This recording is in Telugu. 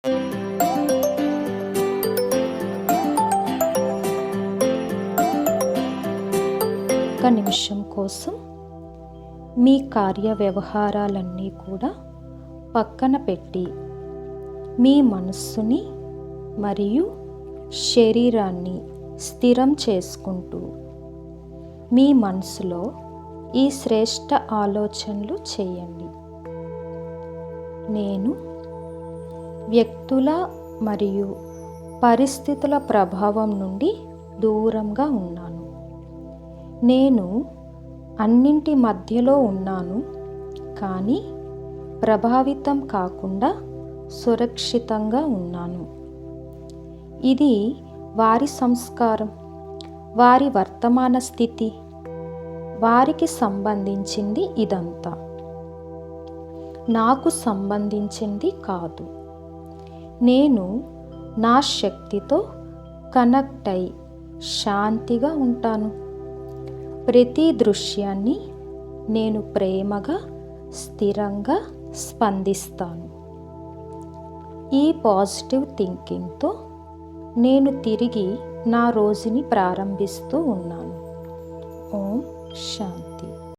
ఒక నిమిషం కోసం మీ కార్య వ్యవహారాలన్నీ కూడా పక్కన పెట్టి మీ మనస్సుని మరియు శరీరాన్ని స్థిరం చేసుకుంటూ మీ మనసులో ఈ శ్రేష్ట ఆలోచనలు చేయండి. నేను వ్యక్తుల మరియు పరిస్థితుల ప్రభావం నుండి దూరంగా ఉన్నాను. నేను అన్నింటి మధ్యలో ఉన్నాను, కానీ ప్రభావితం కాకుండా సురక్షితంగా ఉన్నాను. ఇది వారి సంస్కారం, వారి వర్తమాన స్థితి, వారికి సంబంధించింది. ఇదంతా నాకు సంబంధించింది కాదు. నేను నా శక్తితో కనెక్ట్ అయి శాంతిగా ఉంటాను. ప్రతి దృశ్యాన్ని నేను ప్రేమగా, స్థిరంగా స్పందిస్తాను. ఈ పాజిటివ్ థింకింగ్తో నేను తిరిగి నా రోజుని ప్రారంభిస్తూ ఉన్నాను. ఓం శాంతి.